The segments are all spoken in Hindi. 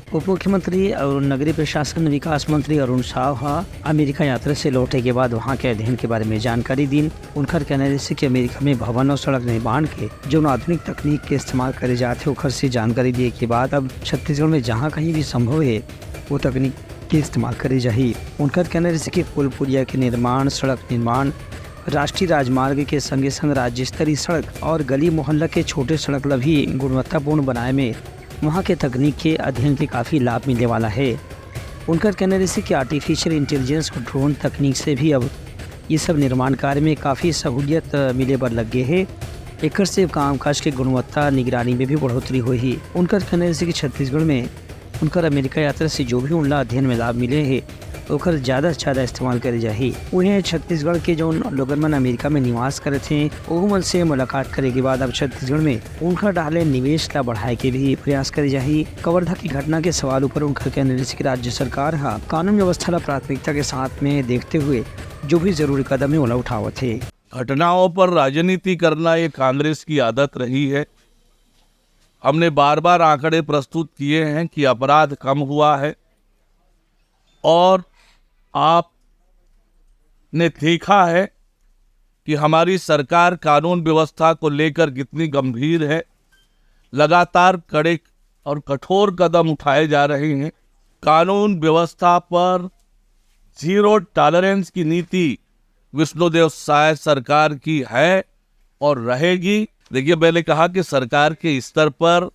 उप मुख्यमंत्री और नगरीय प्रशासन विकास मंत्री अरुण साहा अमेरिका यात्रा से लौटे के बाद वहां के अध्ययन के बारे में जानकारी दी। उनका कहना है कि अमेरिका में भवन और सड़क निर्माण के जो आधुनिक तकनीक के इस्तेमाल करे जाते उखर से जानकारी दिए के बाद अब छत्तीसगढ़ में जहाँ कहीं भी संभव है वो तकनीक के इस्तेमाल करे जाही। उनका कहना है कि पुल पुलिया के निर्माण, सड़क निर्माण, राष्ट्रीय राजमार्ग के संगे संग राज्य स्तरीय सड़क और गली मोहल्ला के छोटे सड़क भी गुणवत्तापूर्ण बनाए में वहाँ के तकनीक के अध्ययन के काफ़ी लाभ मिलने वाला है। उनका कहना है कि आर्टिफिशियल इंटेलिजेंस और ड्रोन तकनीक से भी अब ये सब निर्माण कार्य में काफ़ी सहूलियत मिले बर लग गए है। एक से कामकाज के गुणवत्ता निगरानी में भी बढ़ोतरी हुई। उनका कहना है कि छत्तीसगढ़ में उनकर अमेरिका यात्रा से जो भी उनला अध्ययन में लाभ मिले है ओकर ज़्यादा से ज़्यादा इस्तेमाल करे जाही। उन्हें छत्तीसगढ़ के जो लोगन मन अमेरिका में निवास करे थे वो मन से मुलाकात करे के बाद अब छत्तीसगढ़ में उनका डाले निवेश ला बढ़ाए के भी प्रयास करे जाही। कवर्धा की घटना के सवाल ऊपर उनका कहना है कि राज्य सरकार कानून व्यवस्था ला प्राथमिकता के साथ में देखते हुए जो भी जरूरी कदम है वो उठावत है। घटनाओं पर राजनीति करना ये कांग्रेस की आदत रही है। हमने बार बार आंकड़े प्रस्तुत किए हैं कि अपराध कम हुआ है और आपने देखा है कि हमारी सरकार कानून व्यवस्था को लेकर कितनी गंभीर है। लगातार कड़े और कठोर कदम उठाए जा रहे हैं। कानून व्यवस्था पर जीरो टॉलरेंस की नीति विष्णुदेव साय सरकार की है और रहेगी। देखिए, मैंने कहा कि सरकार के स्तर पर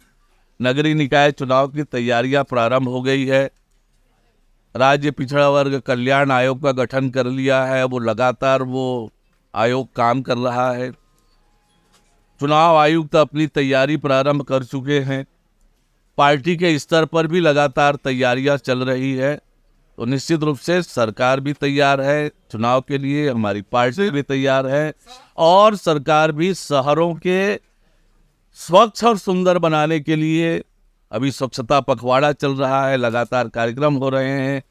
नगरीय निकाय चुनाव की तैयारियां प्रारंभ हो गई है। राज्य पिछड़ा वर्ग कल्याण आयोग का गठन कर लिया है। वो लगातार आयोग काम कर रहा है। चुनाव आयुक्त अपनी तैयारी प्रारंभ कर चुके हैं। पार्टी के स्तर पर भी लगातार तैयारियां चल रही है। तो निश्चित रूप से सरकार भी तैयार है चुनाव के लिए, हमारी पार्टी भी तैयार है और सरकार भी शहरों के स्वच्छ और सुंदर बनाने के लिए अभी स्वच्छता पखवाड़ा चल रहा है, लगातार कार्यक्रम हो रहे हैं।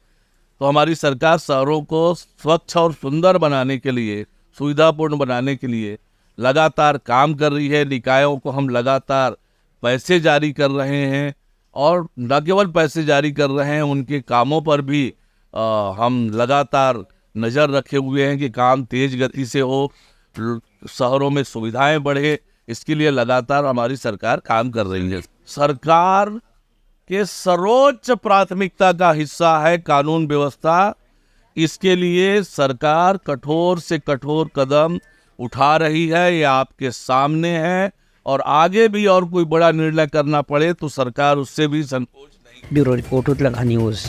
तो हमारी सरकार शहरों को स्वच्छ और सुंदर बनाने के लिए, सुविधापूर्ण बनाने के लिए लगातार काम कर रही है। निकायों को हम लगातार पैसे जारी कर रहे हैं और न केवल पैसे जारी कर रहे हैं, उनके कामों पर भी हम लगातार नज़र रखे हुए हैं कि काम तेज गति से हो, शहरों में सुविधाएं बढ़े। इसके लिए लगातार हमारी सरकार काम कर रही है। सरकार के सर्वोच्च प्राथमिकता का हिस्सा है कानून व्यवस्था। इसके लिए सरकार कठोर से कठोर कदम उठा रही है, ये आपके सामने है और आगे भी और कोई बड़ा निर्णय करना पड़े तो सरकार उससे भी संकोच नहीं। Bureau report Uttarakhand news.